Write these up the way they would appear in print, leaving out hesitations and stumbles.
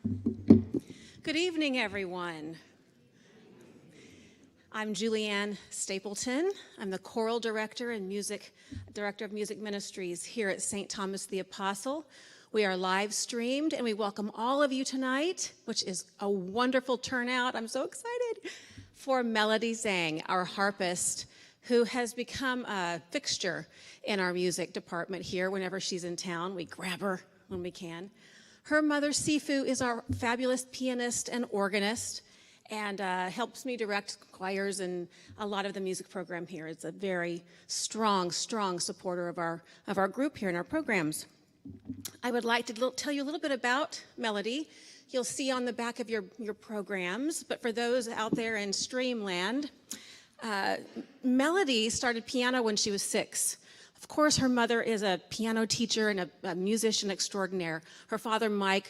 Good evening, everyone. I'm Julianne Stapleton. I'm the choral director and director of music ministries here at St. Thomas the Apostle. We are live streamed and we welcome all of you tonight, which is a wonderful turnout. I'm so excited for Melody Tzang, our harpist, who has become a fixture in our music department here. Whenever she's in town, we grab her when we can. Her mother, Sifu, is our fabulous pianist and organist and helps me direct choirs and a lot of the music program here. It's a very strong supporter of our group here in our programs. I would like to tell you a little bit about Melody. You'll see on the back of your programs, but for those out there in Streamland, Melody started piano when she was 6. Of course, her mother is a piano teacher and a musician extraordinaire. Her father, Mike,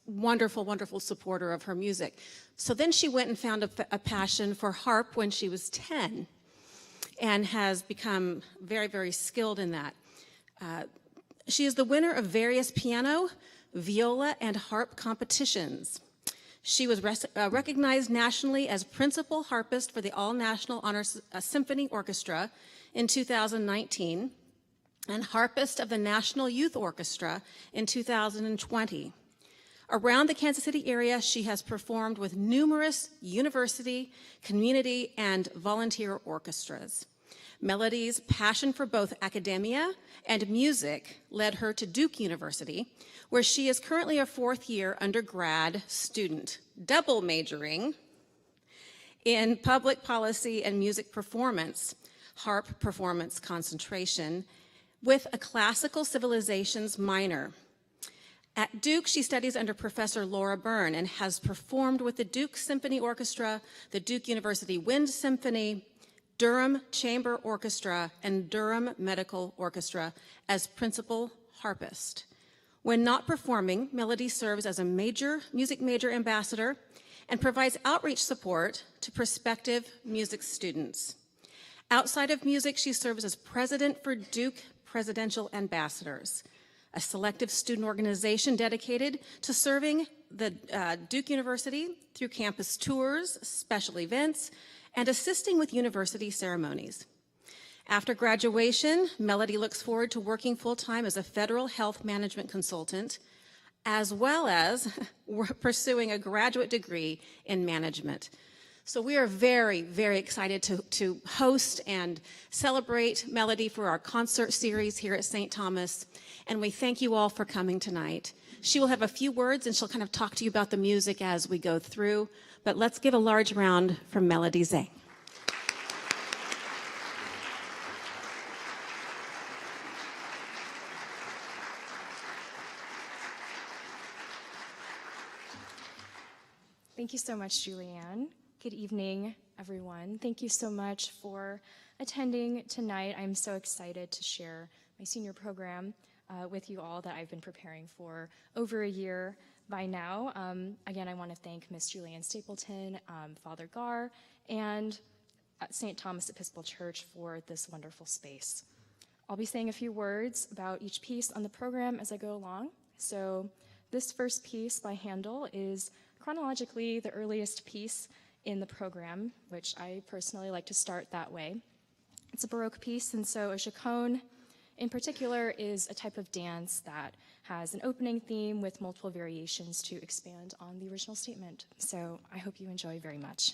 wonderful supporter of her music. So then she went and found a passion for harp when she was 10 and has become very skilled in that. She is the winner of various piano, viola, and harp competitions. She was recognized nationally as principal harpist for the All National Honors Symphony Orchestra in 2019 and harpist of the National Youth Orchestra in 2020. Around the Kansas City area, she has performed with numerous university, community, and volunteer orchestras. Melody's passion for both academia and music led her to Duke University, where she is currently a fourth-year undergrad student, double majoring in public policy and music performance, harp performance concentration, with a classical civilizations minor. At Duke, she studies under Professor Laura Byrne and has performed with the Duke Symphony Orchestra, the Duke University Wind Symphony, Durham Chamber Orchestra, and Durham Medical Orchestra as principal harpist. When not performing, Melody serves as a music major ambassador and provides outreach support to prospective music students. Outside of music, she serves as president for Duke Presidential Ambassadors, a selective student organization dedicated to serving the Duke University through campus tours, special events, and assisting with university ceremonies. After graduation, Melody looks forward to working full-time as a federal health management consultant, as well as pursuing a graduate degree in management. So we are very excited to host and celebrate Melody for our concert series here at St. Thomas, and we thank you all for coming tonight. She will have a few words and she'll kind of talk to you about the music as we go through, but let's give a large round for Melody Tzang. Thank you so much, Julianne. Good evening, everyone. Thank you so much for attending tonight. I'm so excited to share my senior program with you all that I've been preparing for over a year by now. Again, I want to thank Miss Julianne Stapleton, Father Gar, and St. Thomas Episcopal Church for this wonderful space. I'll be saying a few words about each piece on the program as I go along. So this first piece by Handel is chronologically the earliest piece in the program, which I personally like to start that way. It's a Baroque piece, and so a chaconne in particular is a type of dance that has an opening theme with multiple variations to expand on the original statement. So I hope you enjoy very much.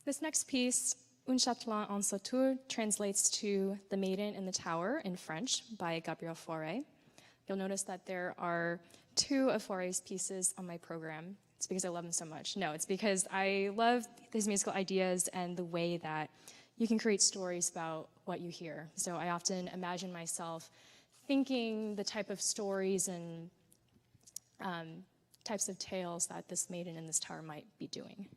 This next piece, Un châtelain en sautour, translates to The Maiden in the Tower in French by Gabriel Fauré. You'll notice that there are 2 of Fauré's pieces on my program. It's because I love him so much. No, it's because I love his musical ideas and the way that you can create stories about what you hear. So I often imagine myself thinking the type of stories and types of tales that this maiden in this tower might be doing.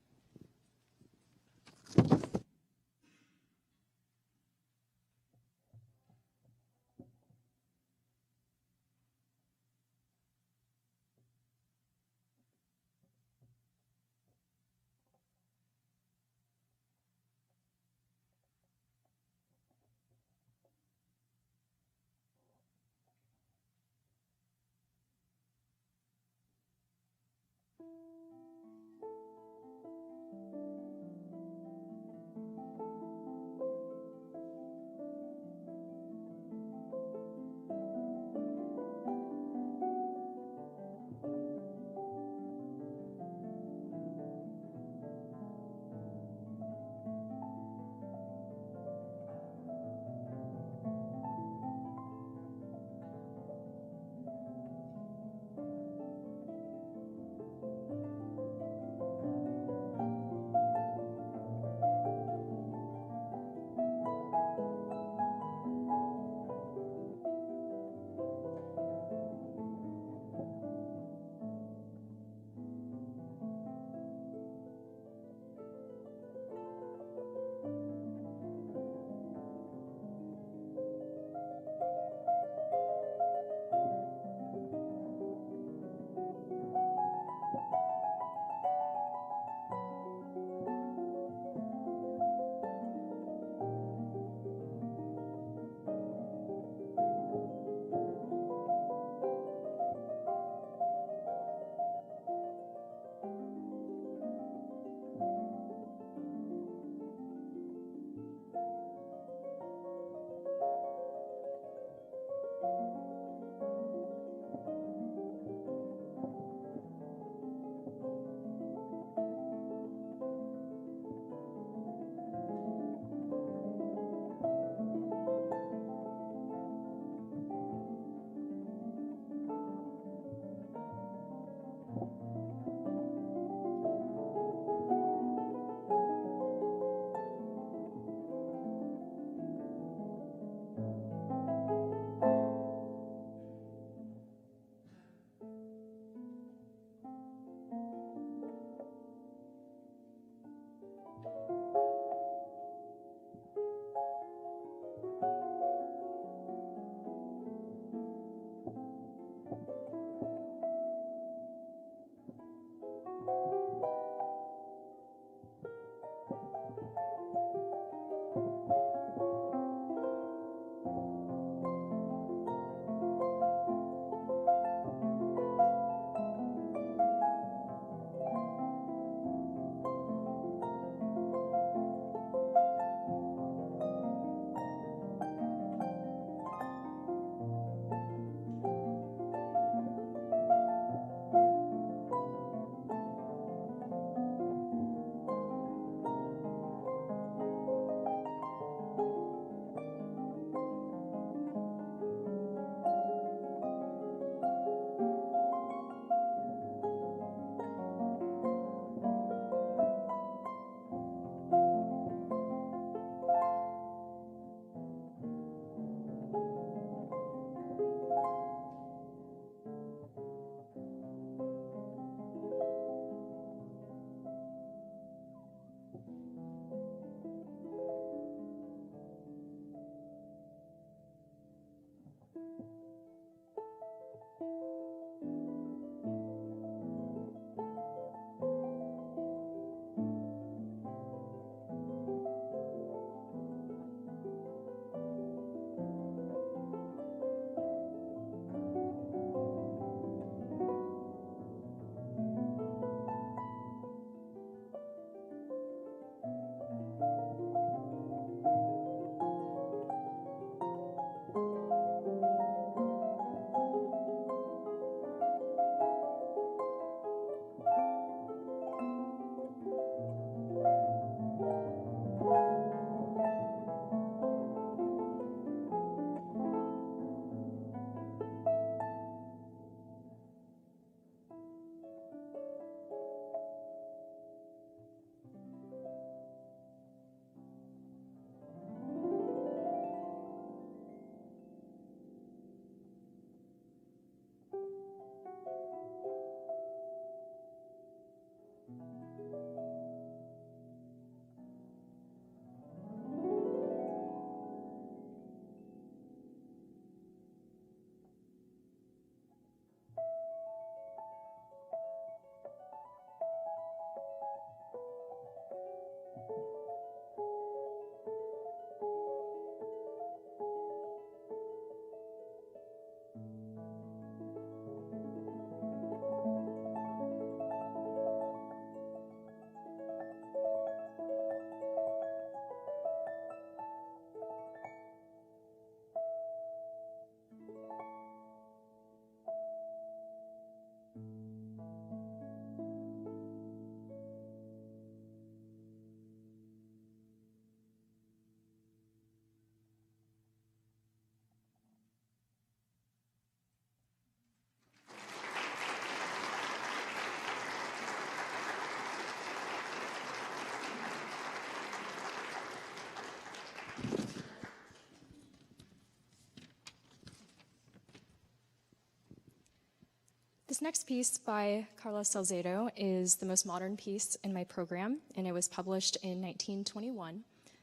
This next piece by Carlos Salcedo is the most modern piece in my program, and it was published in 1921.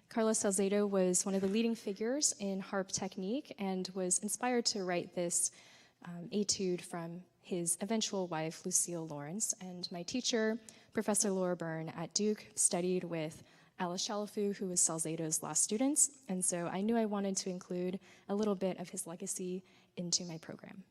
Carlos Salcedo was one of the leading figures in harp technique and was inspired to write this etude from his eventual wife, Lucille Lawrence. And my teacher, Professor Laura Byrne at Duke, studied with Alice Chalafu, who was Salcedo's last student, and so I knew I wanted to include a little bit of his legacy into my program.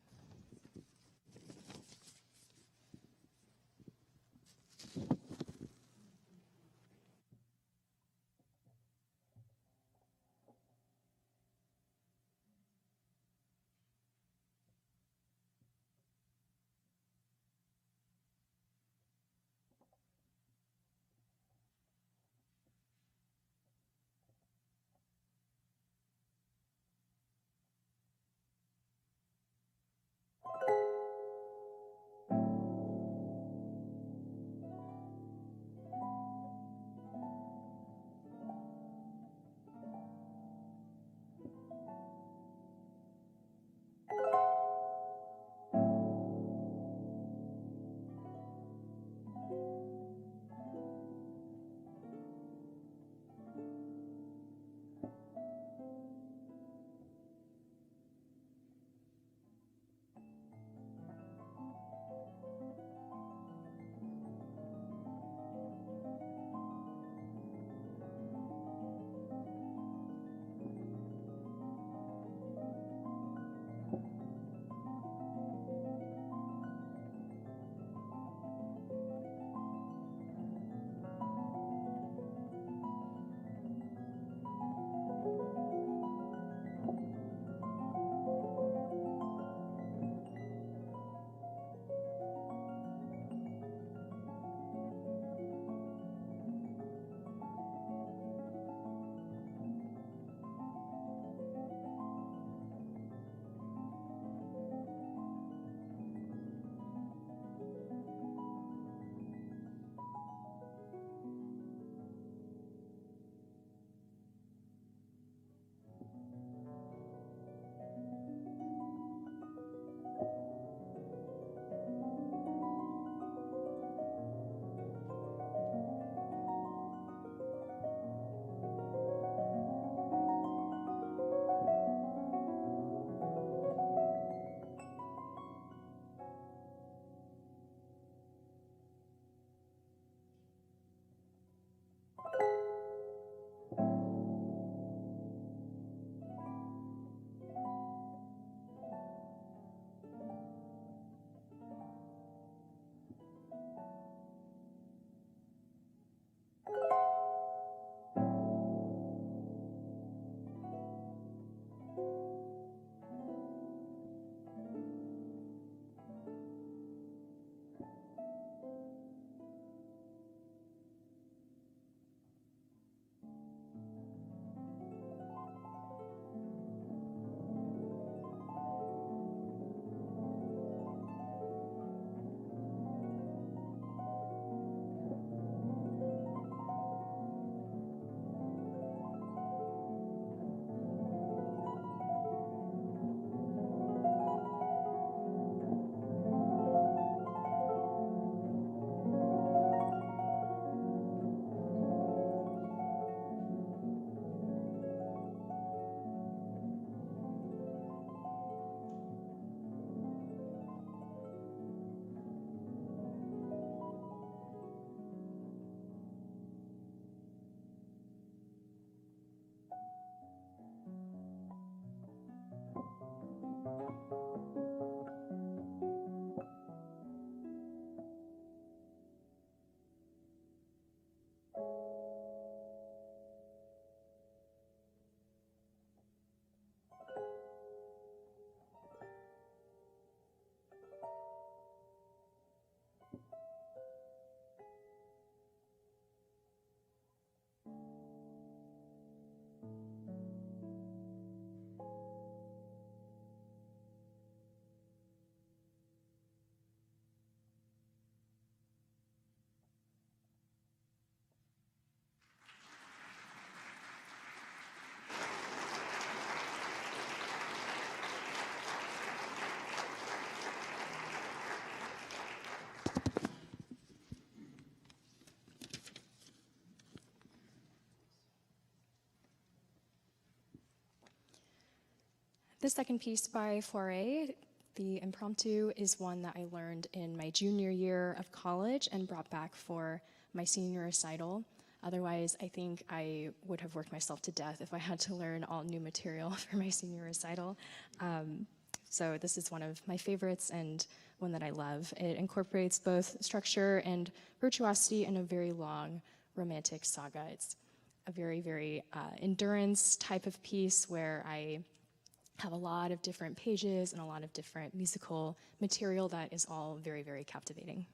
The second piece by Foray, the impromptu, is one that I learned in my junior year of college and brought back for my senior recital. Otherwise, I think I would have worked myself to death if I had to learn all new material for my senior recital. So this is one of my favorites and one that I love. It incorporates both structure and virtuosity in a very long romantic saga. It's a very, very endurance type of piece where I have a lot of different pages and a lot of different musical material that is all very, very captivating.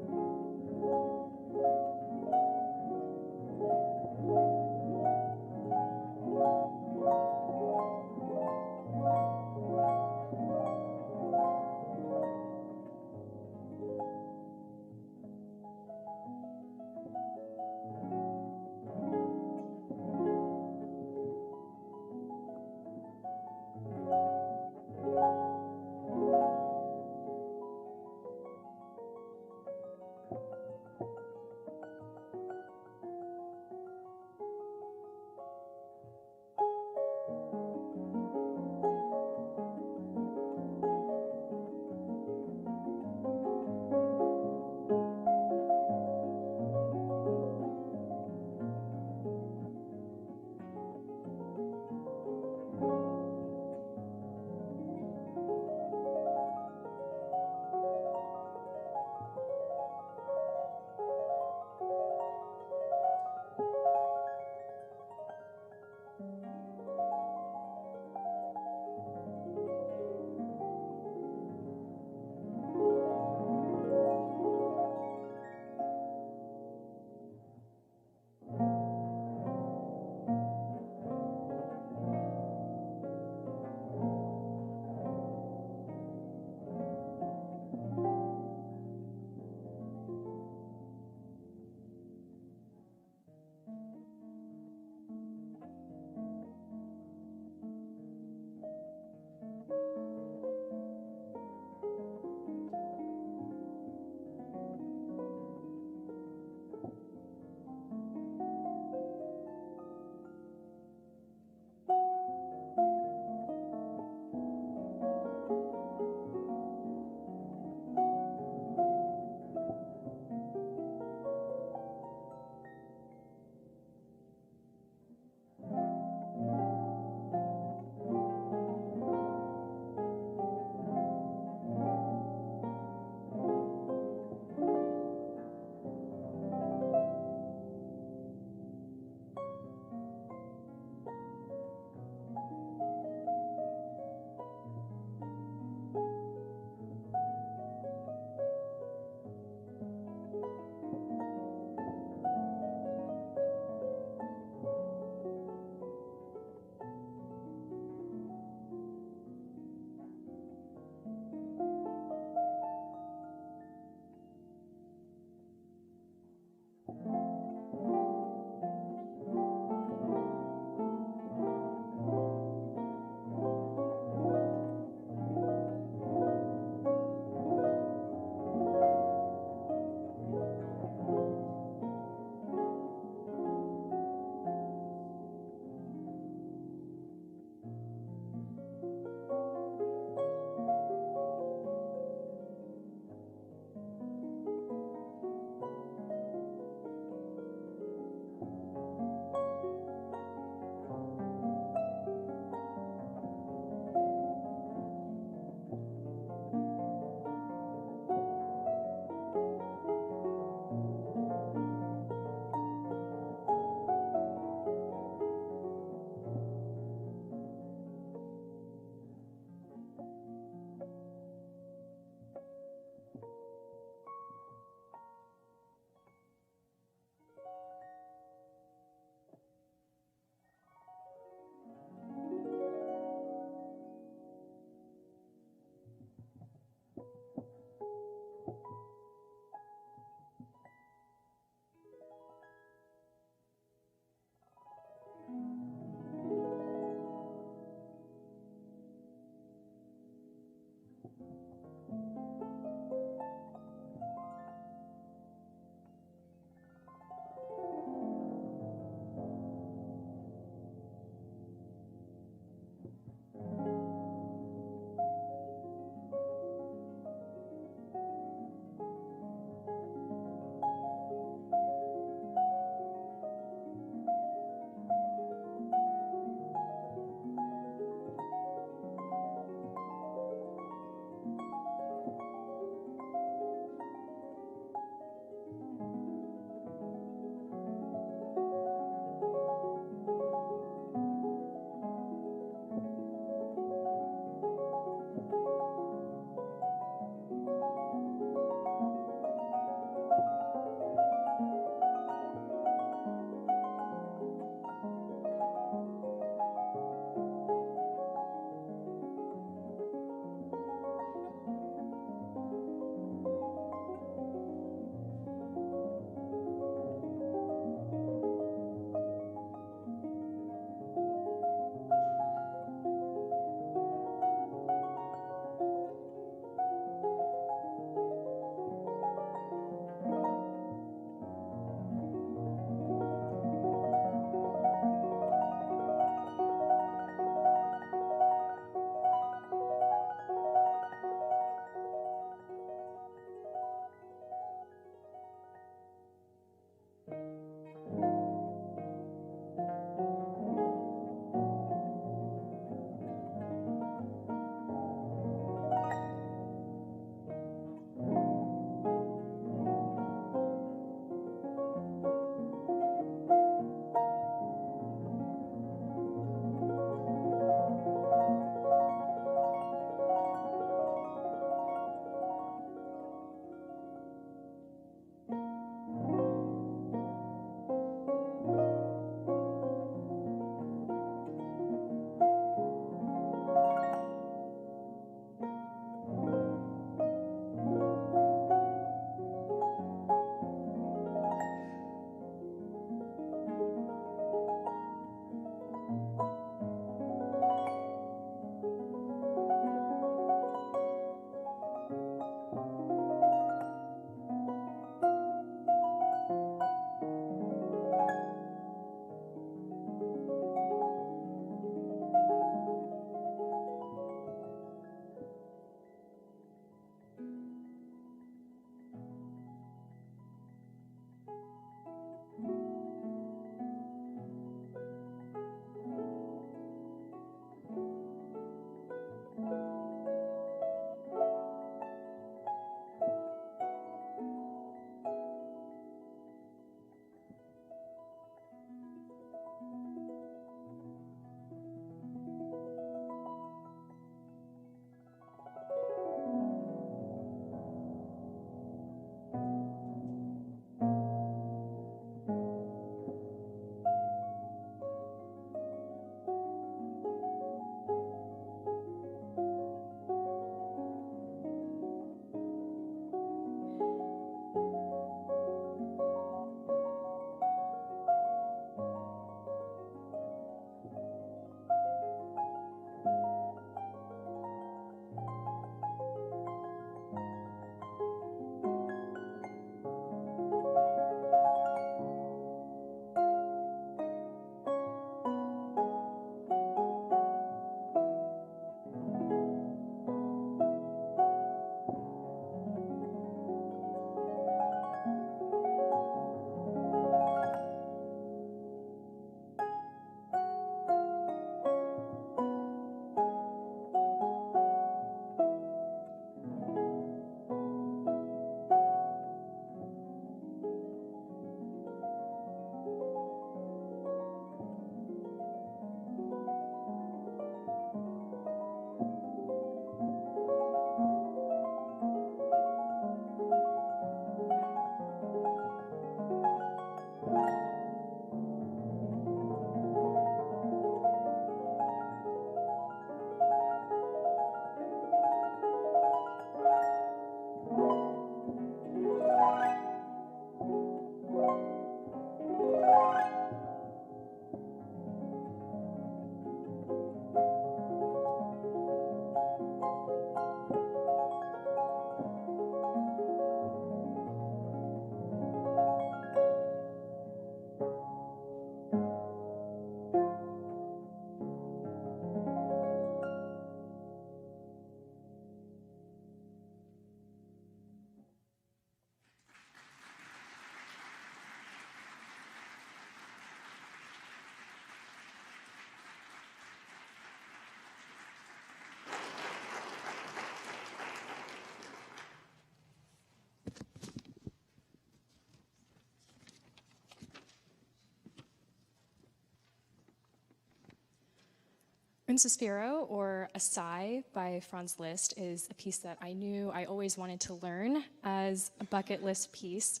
Un Sospiro, or A Sigh by Franz Liszt, is a piece that I knew I always wanted to learn as a bucket list piece.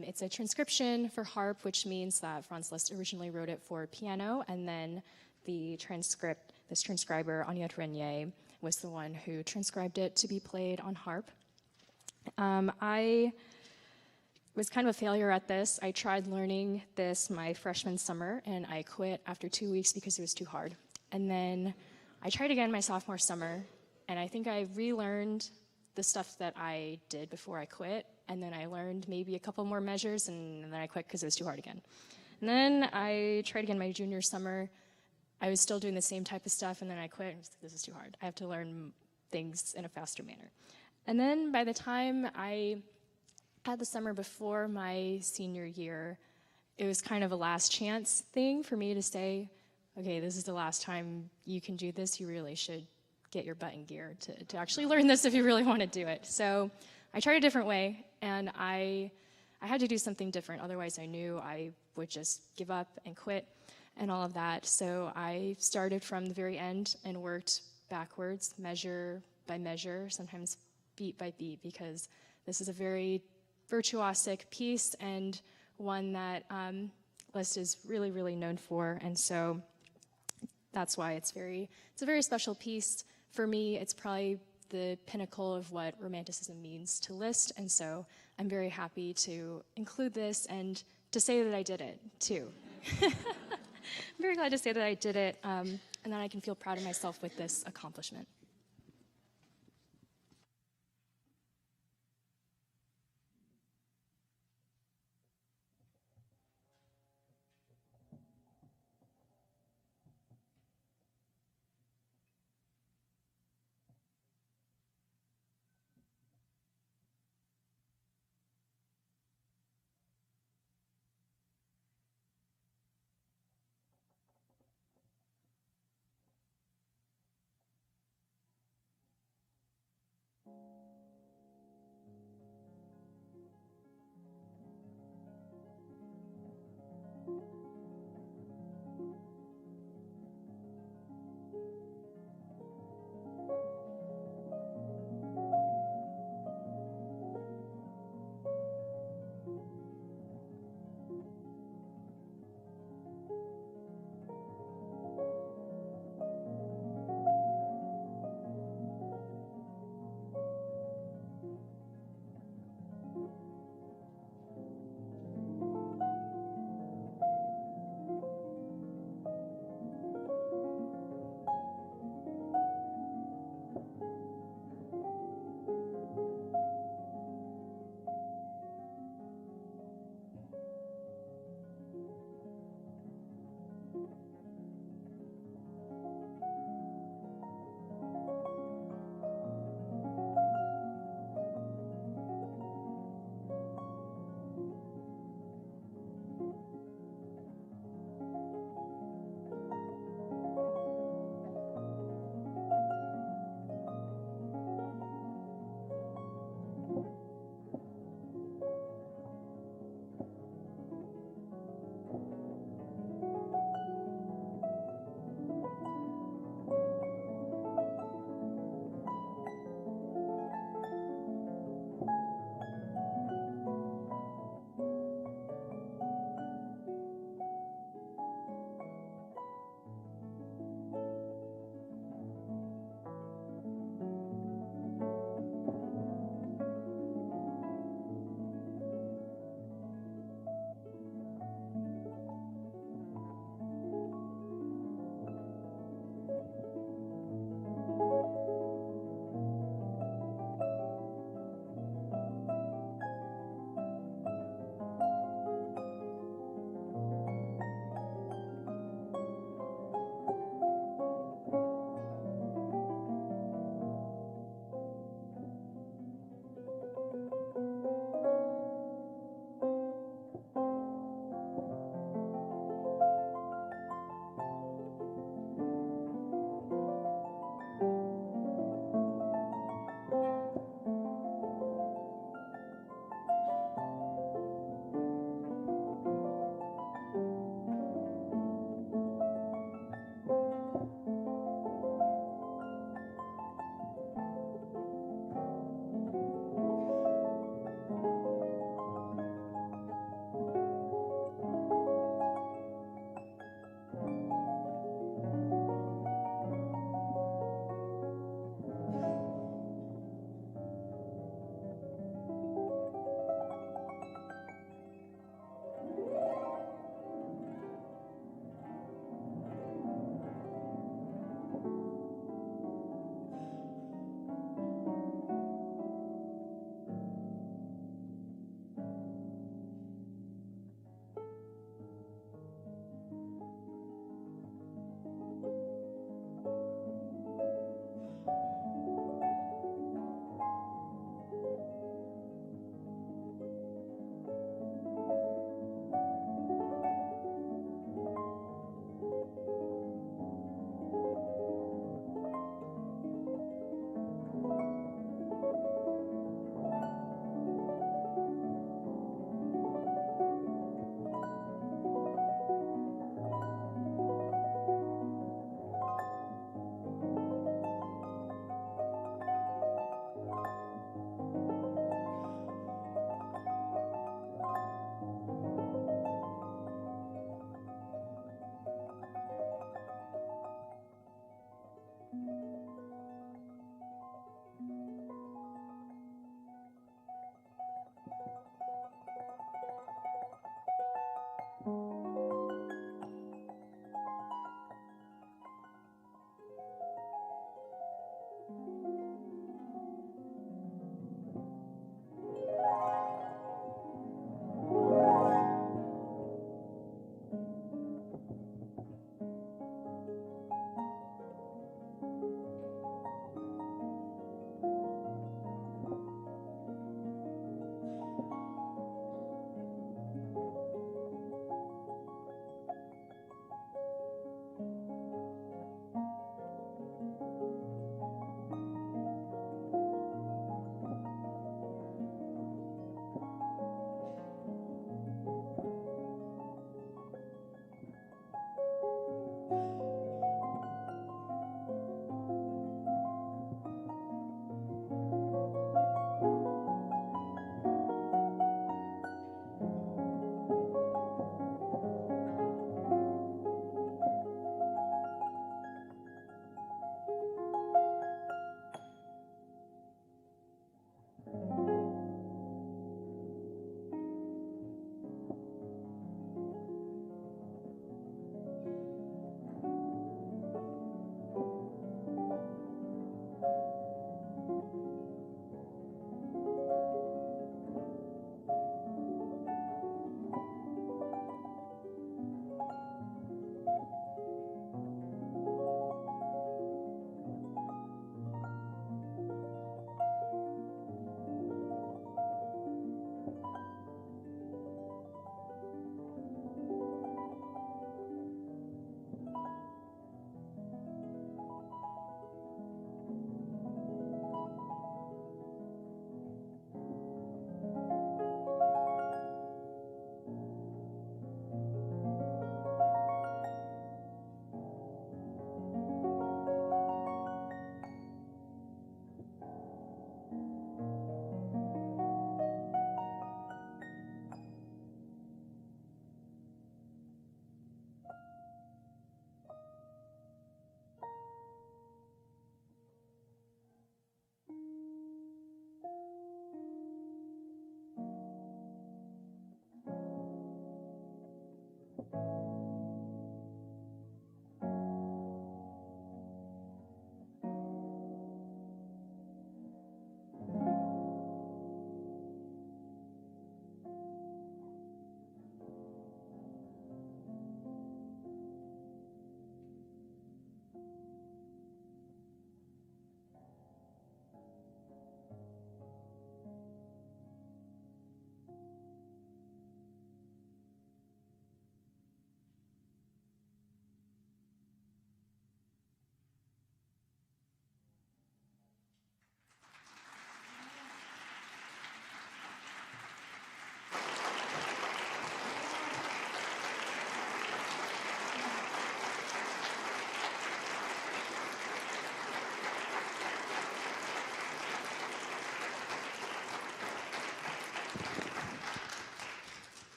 It's a transcription for harp, which means that Franz Liszt originally wrote it for piano, and then this transcriber, Agnès Renier, was the one who transcribed it to be played on harp. I was kind of a failure at this. I tried learning this my freshman summer, and I quit after 2 weeks because it was too hard. And then I tried again my sophomore summer, and I think I relearned the stuff that I did before I quit, and then I learned maybe a couple more measures, and then I quit because it was too hard again. And then I tried again my junior summer. I was still doing the same type of stuff, and then I quit. This is too hard. I have to learn things in a faster manner. And then by the time I had the summer before my senior year, it was kind of a last chance thing for me to say, okay, this is the last time you can do this. You really should get your butt in gear to actually learn this if you really want to do it. So I tried a different way, and I had to do something different. Otherwise, I knew I would just give up and quit and all of that. So I started from the very end and worked backwards, measure by measure, sometimes beat by beat, because this is a very virtuosic piece and one that Liszt is really, really known for. And so that's why it's a very special piece. For me, it's probably the pinnacle of what Romanticism means to Liszt, and so I'm very happy to include this and to say that I did it, too. I'm very glad to say that I did it, and that I can feel proud of myself with this accomplishment.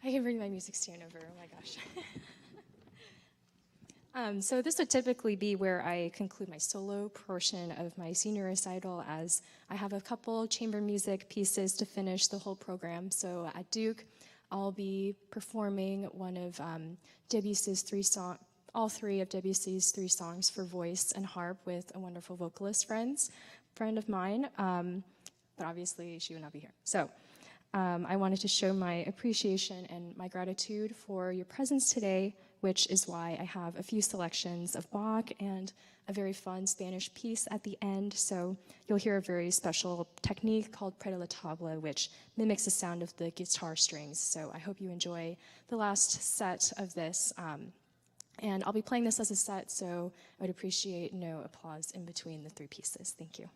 I can bring my music stand over, oh my gosh. So this would typically be where I conclude my solo portion of my senior recital, as I have a couple chamber music pieces to finish the whole program. So at Duke, I'll be performing one of Debussy's all three of Debussy's 3 songs for voice and harp with a wonderful vocalist friend of mine, but obviously she would not be here. So I wanted to show my appreciation and my gratitude for your presence today, which is why I have a few selections of Bach and a very fun Spanish piece at the end. So you'll hear a very special technique called predillatable, which mimics the sound of the guitar strings. So I hope you enjoy the last set of this. And I'll be playing this as a set, so I would appreciate no applause in between the 3 pieces. Thank you.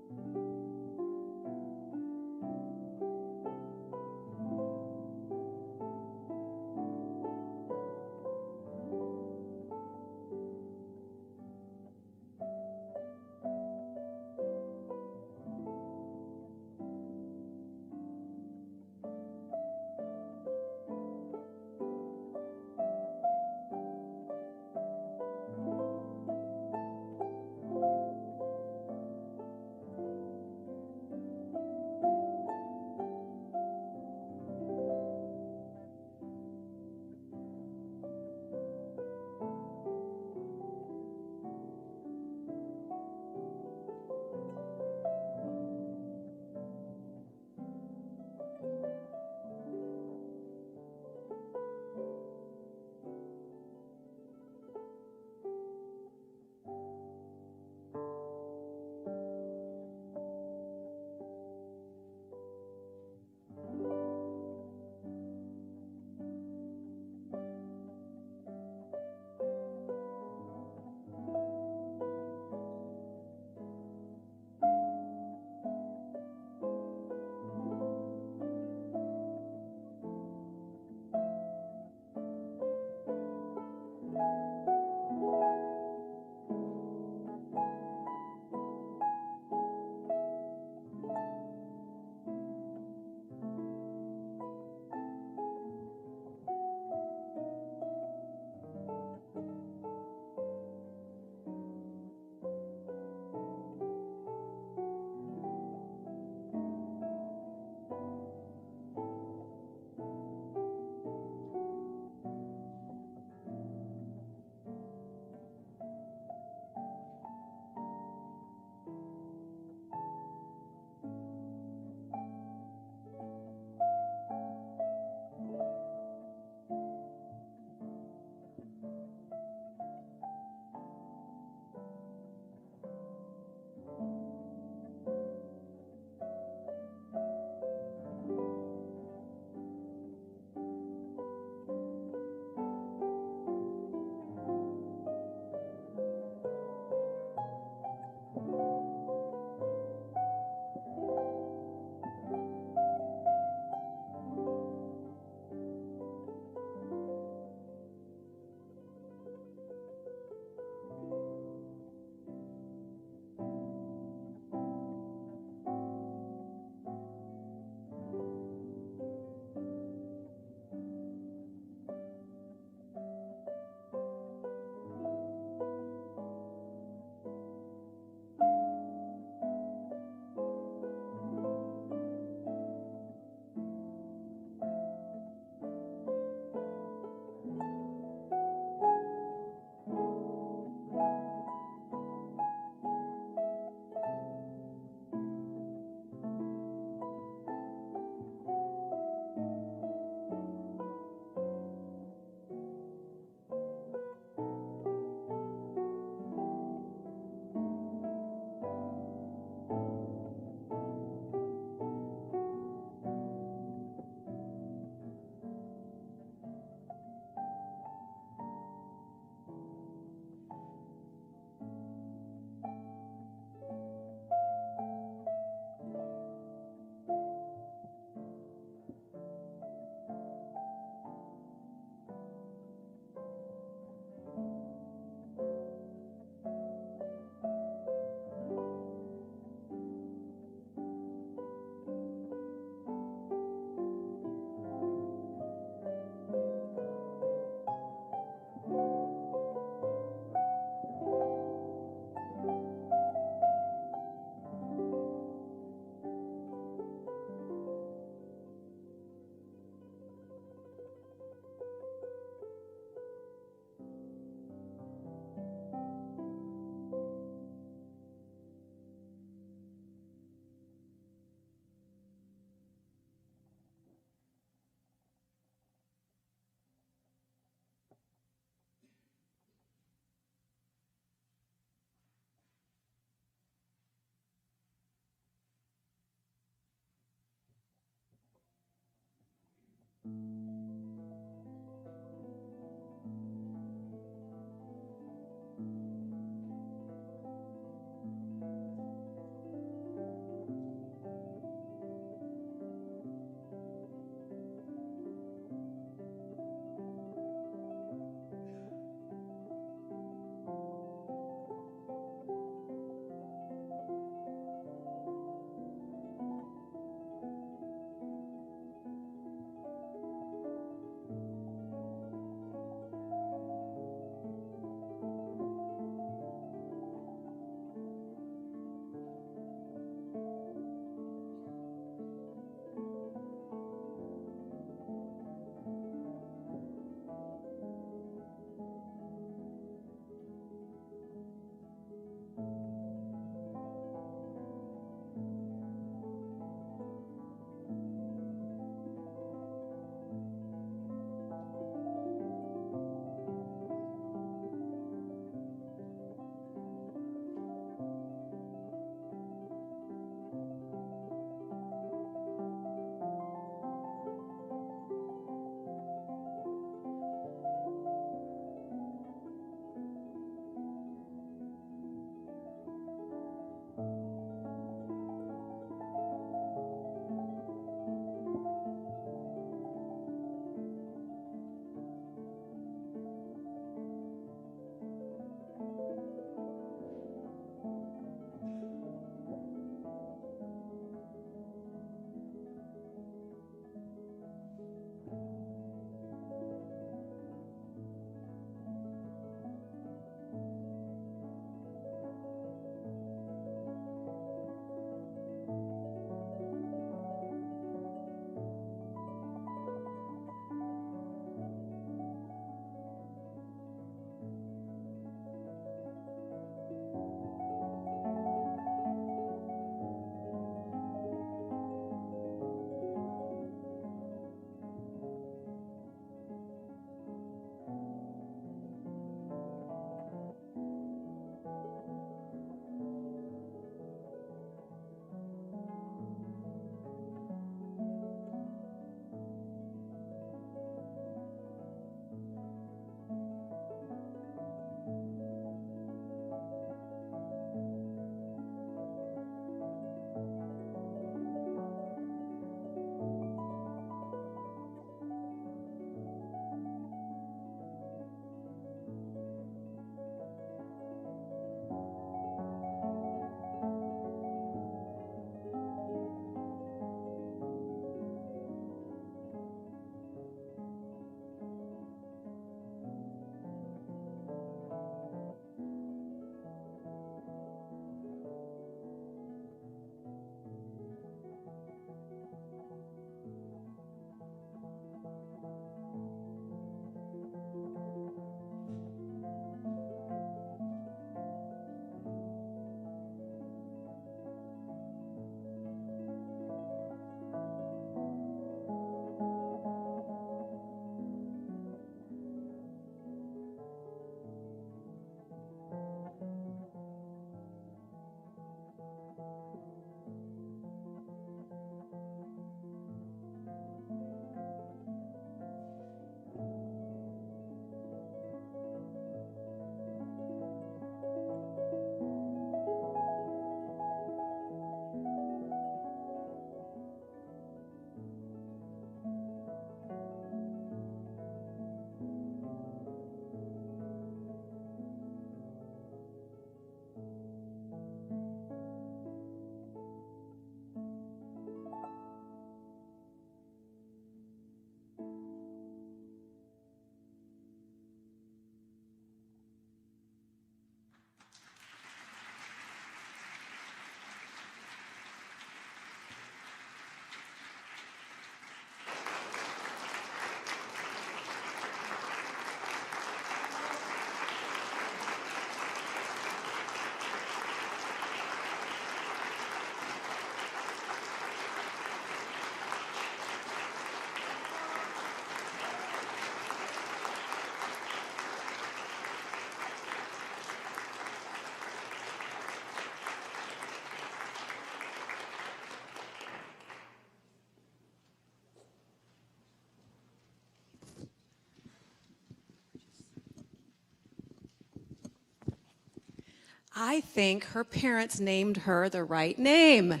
I think her parents named her the right name.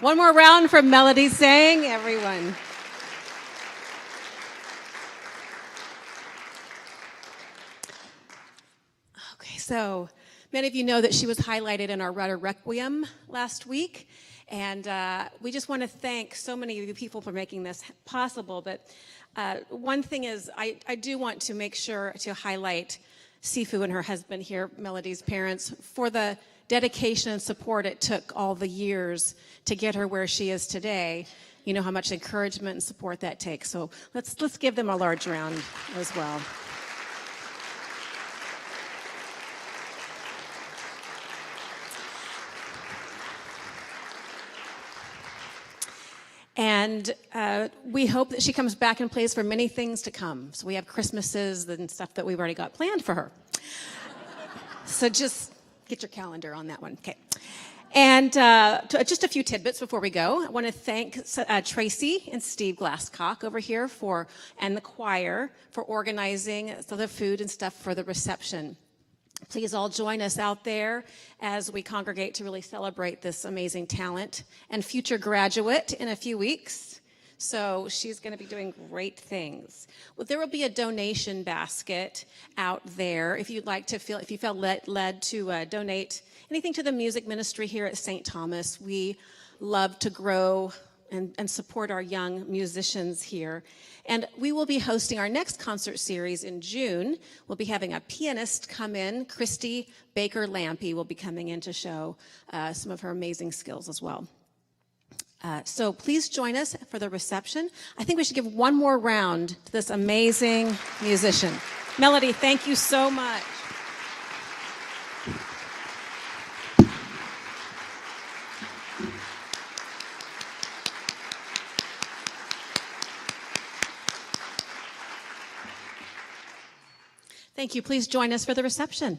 One more round for Melody Tzang, everyone. Okay, so many of you know that she was highlighted in our Rudder Requiem last week. And we just want to thank so many of you people for making this possible. But one thing is, I do want to make sure to highlight Sifu and her husband here, Melody's parents, for the dedication and support it took all the years to get her where she is today. You know how much encouragement and support that takes. So let's give them a large round as well. And we hope that she comes back and plays for many things to come. So we have Christmases and stuff that we've already got planned for her. So just get your calendar on that one. Okay. And just a few tidbits before we go. I want to thank Tracy and Steve Glasscock over here and the choir for organizing the food and stuff for the reception. Please all join us out there as we congregate to really celebrate this amazing talent and future graduate in a few weeks. So she's going to be doing great things. Well, there will be a donation basket out there if you'd like to if you felt led to donate anything to the music ministry here at St. Thomas. We love to grow and support our young musicians here. And we will be hosting our next concert series in June. We'll be having a pianist come in. Christy Baker-Lampy will be coming in to show some of her amazing skills as well. So please join us for the reception. I think we should give one more round to this amazing musician. Melody, thank you so much. Thank you. Please join us for the reception.